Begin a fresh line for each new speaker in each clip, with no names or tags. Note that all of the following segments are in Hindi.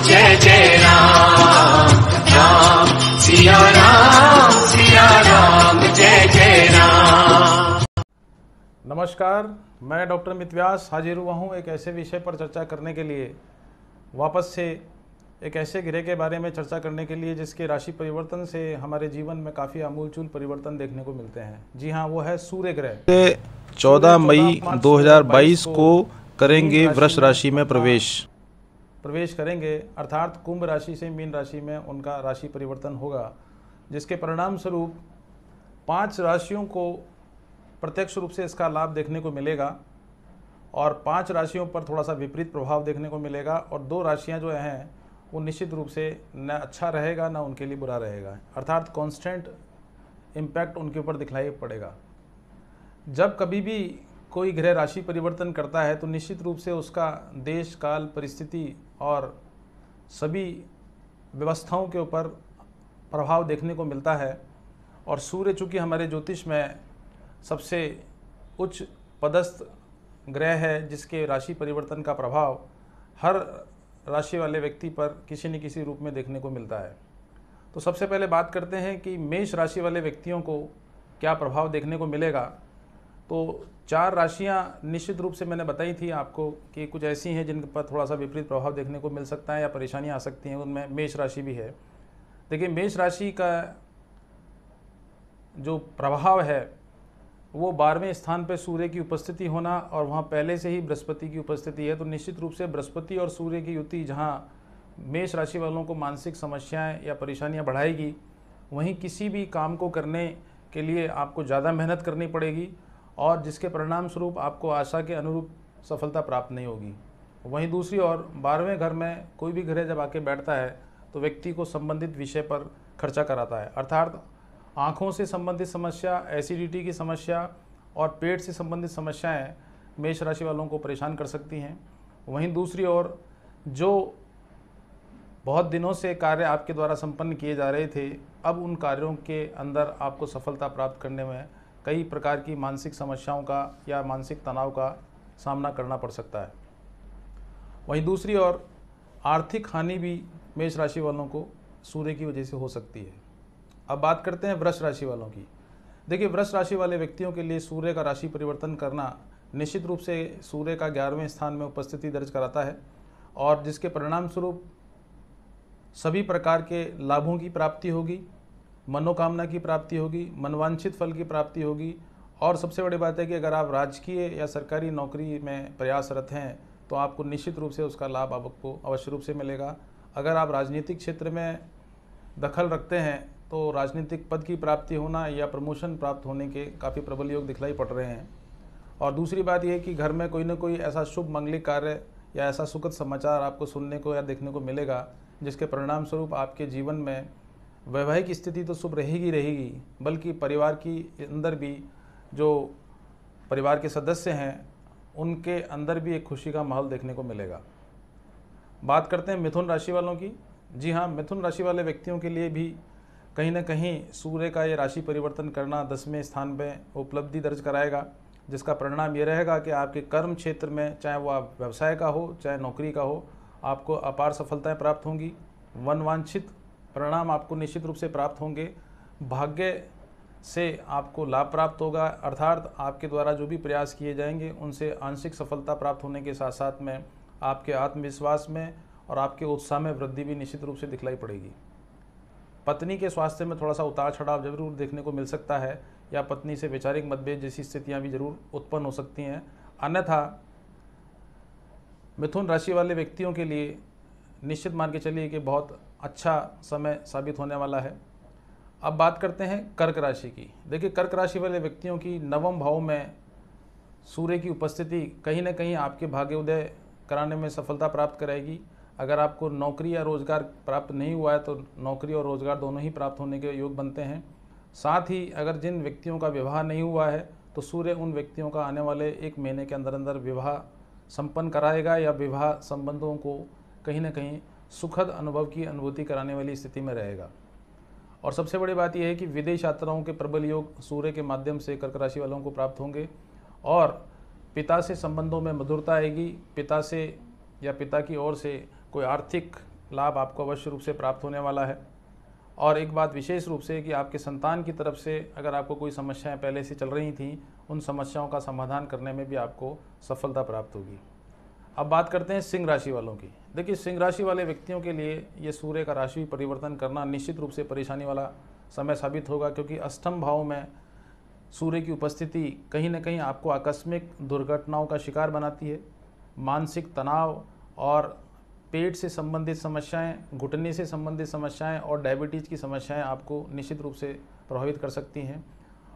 जय जय राम, राम सिया राम, जय जय राम।
नमस्कार, मैं डॉक्टर अमित व्यास हाजिर हुआ हूँ एक ऐसे विषय पर चर्चा करने के लिए, वापस से एक ऐसे ग्रह के बारे में चर्चा करने के लिए जिसके राशि परिवर्तन से हमारे जीवन में काफ़ी आमूलचूल परिवर्तन देखने को मिलते हैं। जी हाँ, वो है सूर्य ग्रह।
14 मई 2022 को करेंगे वृष राशि में प्रवेश
करेंगे, अर्थात कुंभ राशि से मीन राशि में उनका राशि परिवर्तन होगा, जिसके परिणाम स्वरूप 5 राशियों को प्रत्यक्ष रूप से इसका लाभ देखने को मिलेगा और 5 राशियों पर थोड़ा सा विपरीत प्रभाव देखने को मिलेगा और 2 राशियां जो हैं वो निश्चित रूप से न अच्छा रहेगा न उनके लिए बुरा रहेगा, अर्थात कांस्टेंट इम्पैक्ट उनके ऊपर दिखलाई पड़ेगा। जब कभी भी कोई ग्रह राशि परिवर्तन करता है तो निश्चित रूप से उसका देश काल परिस्थिति और सभी व्यवस्थाओं के ऊपर प्रभाव देखने को मिलता है। और सूर्य चूँकि हमारे ज्योतिष में सबसे उच्च पदस्थ ग्रह है, जिसके राशि परिवर्तन का प्रभाव हर राशि वाले व्यक्ति पर किसी न किसी रूप में देखने को मिलता है। तो सबसे पहले बात करते हैं कि मेष राशि वाले व्यक्तियों को क्या प्रभाव देखने को मिलेगा। तो 4 राशियां निश्चित रूप से मैंने बताई थी आपको कि कुछ ऐसी हैं जिन पर थोड़ा सा विपरीत प्रभाव देखने को मिल सकता है या परेशानियां आ सकती हैं, उनमें मेष राशि भी है। देखिए, मेष राशि का जो प्रभाव है वो 12वें स्थान पर सूर्य की उपस्थिति होना और वहाँ पहले से ही बृहस्पति की उपस्थिति है। तो निश्चित रूप से बृहस्पति और सूर्य की युति जहाँ मेष राशि वालों को मानसिक समस्याएं या परेशानियां बढ़ाएगी, वहीं किसी भी काम को करने के लिए आपको ज़्यादा मेहनत करनी पड़ेगी और जिसके परिणाम स्वरूप आपको आशा के अनुरूप सफलता प्राप्त नहीं होगी। वहीं दूसरी ओर 12वें घर में कोई भी ग्रह जब आके बैठता है तो व्यक्ति को संबंधित विषय पर खर्चा कराता है, अर्थात आँखों से संबंधित समस्या, एसिडिटी की समस्या और पेट से संबंधित समस्याएं मेष राशि वालों को परेशान कर सकती हैं। वहीं दूसरी ओर जो बहुत दिनों से कार्य आपके द्वारा संपन्न किए जा रहे थे, अब उन कार्यों के अंदर आपको सफलता प्राप्त करने में कई प्रकार की मानसिक समस्याओं का या मानसिक तनाव का सामना करना पड़ सकता है। वहीं दूसरी ओर आर्थिक हानि भी मेष राशि वालों को सूर्य की वजह से हो सकती है। अब बात करते हैं वृष राशि वालों की। देखिए, वृष राशि वाले व्यक्तियों के लिए सूर्य का राशि परिवर्तन करना निश्चित रूप से सूर्य का 11वें स्थान में उपस्थिति दर्ज कराता है और जिसके परिणाम स्वरूप सभी प्रकार के लाभों की प्राप्ति होगी, मनोकामना की प्राप्ति होगी, मनवांछित फल की प्राप्ति होगी। और सबसे बड़ी बात है कि अगर आप राजकीय या सरकारी नौकरी में प्रयासरत हैं तो आपको निश्चित रूप से उसका लाभ आपको अवश्य रूप से मिलेगा। अगर आप राजनीतिक क्षेत्र में दखल रखते हैं तो राजनीतिक पद की प्राप्ति होना या प्रमोशन प्राप्त होने के काफ़ी प्रबल योग दिखलाई पड़ रहे हैं। और दूसरी बात यह है कि घर में कोई ना कोई ऐसा शुभ मंगलिक कार्य या ऐसा सुखद समाचार आपको सुनने को या देखने को मिलेगा, जिसके परिणाम स्वरूप आपके जीवन में वैवाहिक स्थिति तो शुभ रहेगी, बल्कि परिवार की अंदर भी जो परिवार के सदस्य हैं उनके अंदर भी एक खुशी का माहौल देखने को मिलेगा। बात करते हैं मिथुन राशि वालों की। जी हाँ, मिथुन राशि वाले व्यक्तियों के लिए भी कहीं ना कहीं सूर्य का ये राशि परिवर्तन करना 10वें स्थान पे उपलब्धि दर्ज कराएगा, जिसका परिणाम ये रहेगा कि आपके कर्म क्षेत्र में, चाहे वो आप व्यवसाय का हो चाहे नौकरी का हो, आपको अपार सफलताएं प्राप्त होंगी। मनवांछित परिणाम आपको निश्चित रूप से प्राप्त होंगे। भाग्य से आपको लाभ प्राप्त होगा, अर्थात आपके द्वारा जो भी प्रयास किए जाएंगे उनसे आंशिक सफलता प्राप्त होने के साथ साथ में आपके आत्मविश्वास में और आपके उत्साह में वृद्धि भी निश्चित रूप से दिखलाई पड़ेगी। पत्नी के स्वास्थ्य में थोड़ा सा उतार चढ़ाव जरूर देखने को मिल सकता है या पत्नी से वैचारिक मतभेद जैसी स्थितियां भी जरूर उत्पन्न हो सकती हैं। अन्यथा मिथुन राशि वाले व्यक्तियों के लिए निश्चित मान के चलिए कि बहुत अच्छा समय साबित होने वाला है। अब बात करते हैं कर्क राशि की। देखिए, कर्क राशि वाले व्यक्तियों की 9वें भाव में सूर्य की उपस्थिति कहीं ना कहीं आपके भाग्योदय कराने में सफलता प्राप्त कराएगी। अगर आपको नौकरी या रोज़गार प्राप्त नहीं हुआ है तो नौकरी और रोज़गार दोनों ही प्राप्त होने के योग बनते हैं। साथ ही अगर जिन व्यक्तियों का विवाह नहीं हुआ है तो सूर्य उन व्यक्तियों का आने वाले 1 महीने के अंदर अंदर विवाह संपन्न कराएगा या विवाह संबंधों को कहीं ना कहीं सुखद अनुभव की अनुभूति कराने वाली स्थिति में रहेगा। और सबसे बड़ी बात यह है कि विदेश यात्राओं के प्रबल योग सूर्य के माध्यम से कर्क राशि वालों को प्राप्त होंगे और पिता से संबंधों में मधुरता आएगी। पिता से या पिता की ओर से कोई आर्थिक लाभ आपको अवश्य रूप से प्राप्त होने वाला है। और एक बात विशेष रूप से कि आपके संतान की तरफ से अगर आपको कोई समस्याएं पहले से चल रही थीं, उन समस्याओं का समाधान करने में भी आपको सफलता प्राप्त होगी। अब बात करते हैं सिंह राशि वालों की। देखिए, सिंह राशि वाले व्यक्तियों के लिए ये सूर्य का राशि परिवर्तन करना निश्चित रूप से परेशानी वाला समय साबित होगा, क्योंकि अष्टम भाव में सूर्य की उपस्थिति कहीं ना कहीं आपको आकस्मिक दुर्घटनाओं का शिकार बनाती है। मानसिक तनाव और पेट से संबंधित समस्याएं, घुटने से संबंधित समस्याएं और डायबिटीज़ की समस्याएं आपको निश्चित रूप से प्रभावित कर सकती हैं।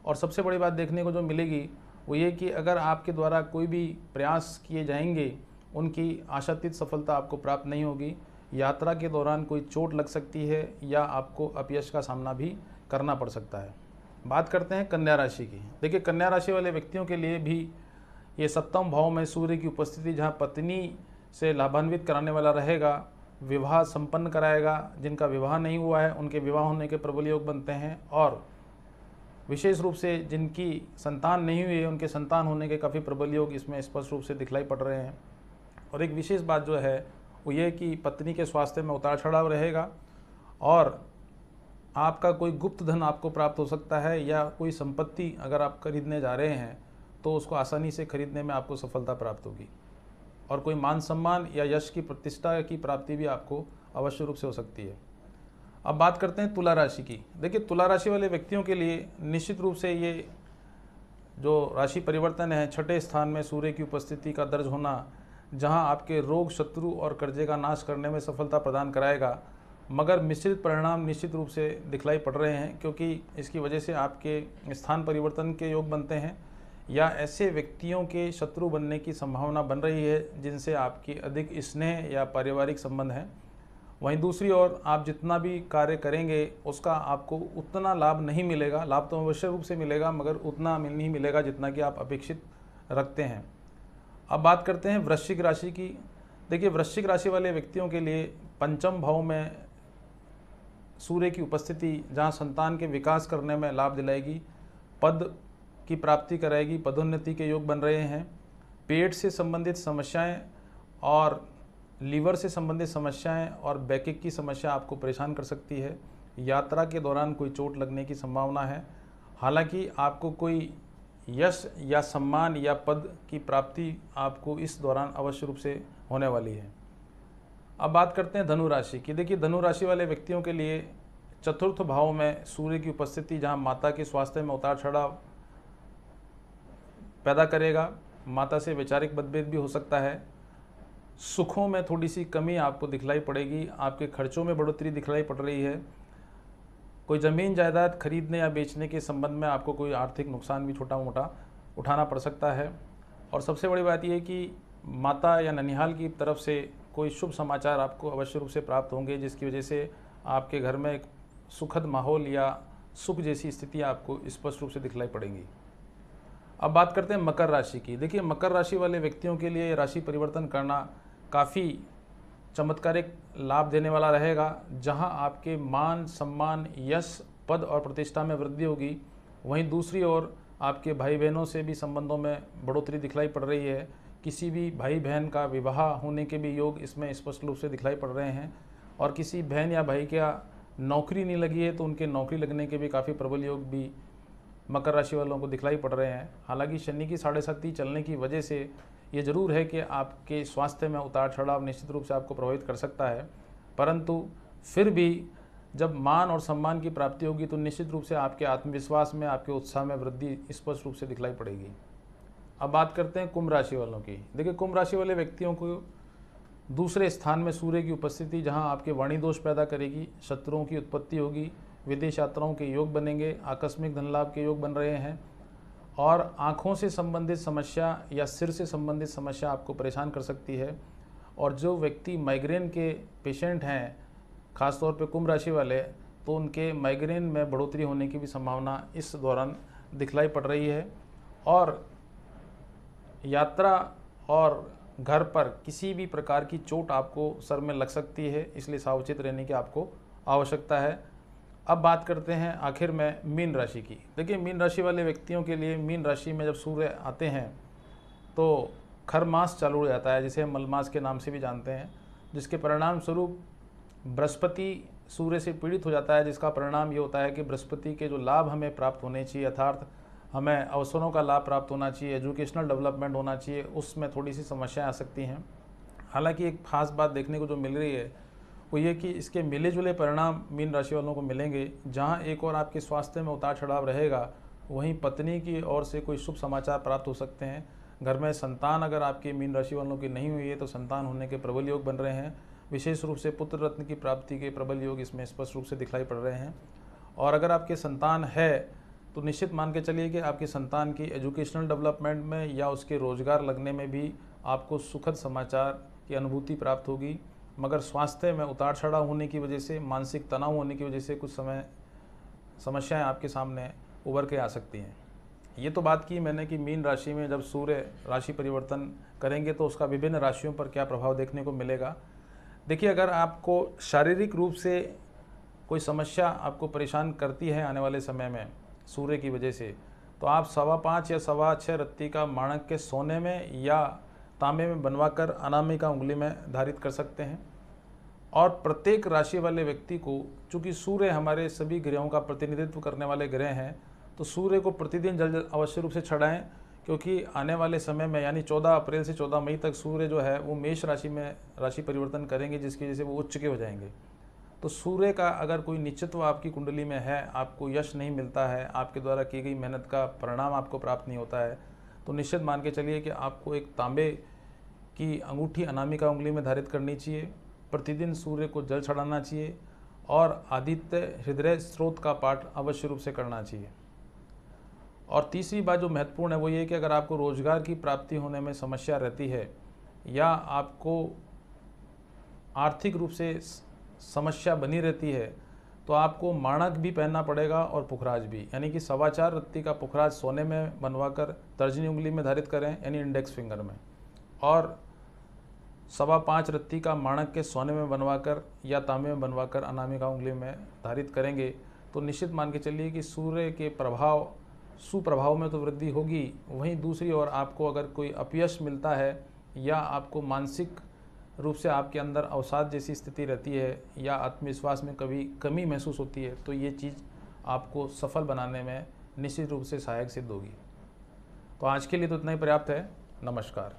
और सबसे बड़ी बात देखने को जो मिलेगी वो ये कि अगर आपके द्वारा कोई भी प्रयास किए जाएंगे, उनकी आशातीत सफलता आपको प्राप्त नहीं होगी। यात्रा के दौरान कोई चोट लग सकती है या आपको अपयश का सामना भी करना पड़ सकता है। बात करते हैं कन्या राशि की। देखिए, कन्या राशि वाले व्यक्तियों के लिए भी ये सप्तम भाव में सूर्य की उपस्थिति जहाँ पत्नी से लाभान्वित कराने वाला रहेगा, विवाह संपन्न कराएगा। जिनका विवाह नहीं हुआ है उनके विवाह होने के प्रबल योग बनते हैं, और विशेष रूप से जिनकी संतान नहीं हुई है उनके संतान होने के काफ़ी प्रबल योग इसमें स्पष्ट रूप से दिखलाई पड़ रहे हैं। और एक विशेष बात जो है वो ये कि पत्नी के स्वास्थ्य में उतार चढ़ाव रहेगा, और आपका कोई गुप्त धन आपको प्राप्त हो सकता है, या कोई संपत्ति अगर आप खरीदने जा रहे हैं तो उसको आसानी से खरीदने में आपको सफलता प्राप्त होगी। और कोई मान सम्मान या यश की प्रतिष्ठा की प्राप्ति भी आपको अवश्य रूप से हो सकती है। अब बात करते हैं तुला राशि की। देखिए, तुला राशि वाले व्यक्तियों के लिए निश्चित रूप से ये जो राशि परिवर्तन है, छठे स्थान में सूर्य की उपस्थिति का दर्ज होना, जहां आपके रोग, शत्रु और कर्जे का नाश करने में सफलता प्रदान कराएगा, मगर मिश्रित परिणाम निश्चित रूप से दिखलाई पड़ रहे हैं, क्योंकि इसकी वजह से आपके स्थान परिवर्तन के योग बनते हैं या ऐसे व्यक्तियों के शत्रु बनने की संभावना बन रही है जिनसे आपकी अधिक स्नेह या पारिवारिक संबंध है। वहीं दूसरी ओर आप जितना भी कार्य करेंगे उसका आपको उतना लाभ नहीं मिलेगा। लाभ तो अवश्य रूप से मिलेगा, मगर उतना नहीं मिलेगा जितना कि आप अपेक्षित रखते हैं। अब बात करते हैं वृश्चिक राशि की। देखिए, वृश्चिक राशि वाले व्यक्तियों के लिए पंचम भाव में सूर्य की उपस्थिति जहां संतान के विकास करने में लाभ दिलाएगी, पद की प्राप्ति कराएगी, पदोन्नति के योग बन रहे हैं। पेट से संबंधित समस्याएं और लीवर से संबंधित समस्याएं और बैकिक की समस्या आपको परेशान कर सकती है। यात्रा के दौरान कोई चोट लगने की संभावना है। हालांकि आपको कोई यश या सम्मान या पद की प्राप्ति आपको इस दौरान अवश्य रूप से होने वाली है। अब बात करते हैं धनु राशि की। देखिए, धनु राशि वाले व्यक्तियों के लिए चतुर्थ भाव में सूर्य की उपस्थिति जहां माता के स्वास्थ्य में उतार चढ़ाव पैदा करेगा, माता से वैचारिक मतभेद भी हो सकता है। सुखों में थोड़ी सी कमी आपको दिखलाई पड़ेगी, आपके खर्चों में बढ़ोतरी दिखलाई पड़ रही है। कोई ज़मीन जायदाद खरीदने या बेचने के संबंध में आपको कोई आर्थिक नुकसान भी छोटा मोटा उठाना पड़ सकता है। और सबसे बड़ी बात यह है कि माता या ननिहाल की तरफ से कोई शुभ समाचार आपको अवश्य रूप से प्राप्त होंगे, जिसकी वजह से आपके घर में एक सुखद माहौल या सुख जैसी स्थिति आपको स्पष्ट रूप से दिखलाई पड़ेंगी। अब बात करते हैं मकर राशि की। देखिए, मकर राशि वाले व्यक्तियों के लिए राशि परिवर्तन करना काफ़ी चमत्कारिक लाभ देने वाला रहेगा, जहां आपके मान, सम्मान, यश, पद और प्रतिष्ठा में वृद्धि होगी। वहीं दूसरी ओर आपके भाई बहनों से भी संबंधों में बढ़ोतरी दिखलाई पड़ रही है। किसी भी भाई बहन का विवाह होने के भी योग इसमें स्पष्ट रूप से दिखलाई पड़ रहे हैं। और किसी बहन या भाई का नौकरी नहीं लगी है तो उनके नौकरी लगने के भी काफ़ी प्रबल योग भी मकर राशि वालों को दिखलाई पड़ रहे हैं। हालांकि शनि की 7.5 चलने की वजह से ये ज़रूर है कि आपके स्वास्थ्य में उतार चढ़ाव निश्चित रूप से आपको प्रभावित कर सकता है, परंतु फिर भी जब मान और सम्मान की प्राप्ति होगी तो निश्चित रूप से आपके आत्मविश्वास में, आपके उत्साह में वृद्धि स्पष्ट रूप से दिखलाई पड़ेगी। अब बात करते हैं कुंभ राशि वालों की। देखिए, कुंभ राशि वाले व्यक्तियों को दूसरे स्थान में सूर्य की उपस्थिति जहां आपके वाणी दोष पैदा करेगी, शत्रुओं की उत्पत्ति होगी, विदेश यात्राओं के योग बनेंगे, आकस्मिक धन लाभ के योग बन रहे हैं, और आँखों से संबंधित समस्या या सिर से संबंधित समस्या आपको परेशान कर सकती है। और जो व्यक्ति माइग्रेन के पेशेंट हैं, खासतौर पे कुंभ राशि वाले, तो उनके माइग्रेन में बढ़ोतरी होने की भी संभावना इस दौरान दिखलाई पड़ रही है। और यात्रा और घर पर किसी भी प्रकार की चोट आपको सर में लग सकती है, इसलिए सावचेत रहने की आपको आवश्यकता है। अब बात करते हैं आखिर में मीन राशि की। देखिए, मीन राशि वाले व्यक्तियों के लिए मीन राशि में जब सूर्य आते हैं तो खर मास चालू हो जाता है, जिसे हम मलमास के नाम से भी जानते हैं, जिसके परिणाम स्वरूप बृहस्पति सूर्य से पीड़ित हो जाता है, जिसका परिणाम ये होता है कि बृहस्पति के जो लाभ हमें प्राप्त होने चाहिए, अर्थात हमें अवसरों का लाभ प्राप्त होना चाहिए, एजुकेशनल डेवलपमेंट होना चाहिए, उसमें थोड़ी सी समस्याएं आ सकती हैं। हालांकि एक खास बात देखने को जो मिल रही है वो ये कि इसके मिले जुले परिणाम मीन राशि वालों को मिलेंगे। जहां एक और आपके स्वास्थ्य में उतार चढ़ाव रहेगा, वहीं पत्नी की ओर से कोई शुभ समाचार प्राप्त हो सकते हैं। घर में संतान अगर आपकी मीन राशि वालों की नहीं हुई है तो संतान होने के प्रबल योग बन रहे हैं। विशेष रूप से पुत्र रत्न की प्राप्ति के प्रबल योग इसमें स्पष्ट रूप से दिखाई पड़ रहे हैं। और अगर आपके संतान है तो निश्चित मान के चलिए कि आपके संतान की एजुकेशनल डेवलपमेंट में या उसके रोजगार लगने में भी आपको सुखद समाचार की अनुभूति प्राप्त होगी। मगर स्वास्थ्य में उतार चढ़ाव होने की वजह से, मानसिक तनाव होने की वजह से कुछ समय समस्याएं आपके सामने उभर के आ सकती हैं। ये तो बात की मैंने कि मीन राशि में जब सूर्य राशि परिवर्तन करेंगे तो उसका विभिन्न राशियों पर क्या प्रभाव देखने को मिलेगा। देखिए, अगर आपको शारीरिक रूप से कोई समस्या आपको परेशान करती है आने वाले समय में सूर्य की वजह से, तो आप 5.25 या 6.25 रत्ती का माणक के सोने में या तांबे में बनवाकर अनामिका उंगली में धारित कर सकते हैं। और प्रत्येक राशि वाले व्यक्ति को, चूँकि सूर्य हमारे सभी ग्रहों का प्रतिनिधित्व करने वाले ग्रह हैं, तो सूर्य को प्रतिदिन जल अवश्य रूप से चढ़ाएं, क्योंकि आने वाले समय में यानी 14 अप्रैल से 14 मई तक सूर्य जो है वो मेष राशि में राशि परिवर्तन करेंगे, जिसकी वजह से वो उच्च के हो जाएंगे। तो सूर्य का अगर कोई निश्चित्व आपकी कुंडली में है, आपको यश नहीं मिलता है, आपके द्वारा की गई मेहनत का परिणाम आपको प्राप्त नहीं होता है, तो निश्चित मान के चलिए कि आपको एक तांबे की अंगूठी अनामिका उंगली में धारित करनी चाहिए। प्रतिदिन सूर्य को जल चढ़ाना चाहिए और आदित्य हृदय स्रोत का पाठ अवश्य रूप से करना चाहिए। और तीसरी बात जो महत्वपूर्ण है वो ये कि अगर आपको रोजगार की प्राप्ति होने में समस्या रहती है या आपको आर्थिक रूप से समस्या बनी रहती है, तो आपको माणक भी पहनना पड़ेगा और पुखराज भी, यानी कि 4.25 रत्ती का पुखराज सोने में बनवाकर तर्जनी उंगली में धारित करें, यानी इंडेक्स फिंगर में, और 5.25 रत्ती का माणक के सोने में बनवाकर या तांबे में बनवाकर अनामिका उंगली में धारित करेंगे, तो निश्चित मान के चलिए कि सूर्य के प्रभाव सुप्रभाव में तो वृद्धि होगी। वहीं दूसरी ओर आपको अगर कोई अपयश मिलता है या आपको मानसिक रूप से आपके अंदर अवसाद जैसी स्थिति रहती है या आत्मविश्वास में कभी कमी महसूस होती है, तो ये चीज़ आपको सफल बनाने में निश्चित रूप से सहायक सिद्ध होगी। तो आज के लिए तो इतना ही पर्याप्त है। नमस्कार।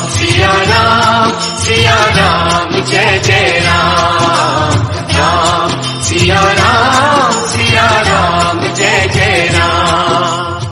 सिया राम जय जय राम, राम सिया राम।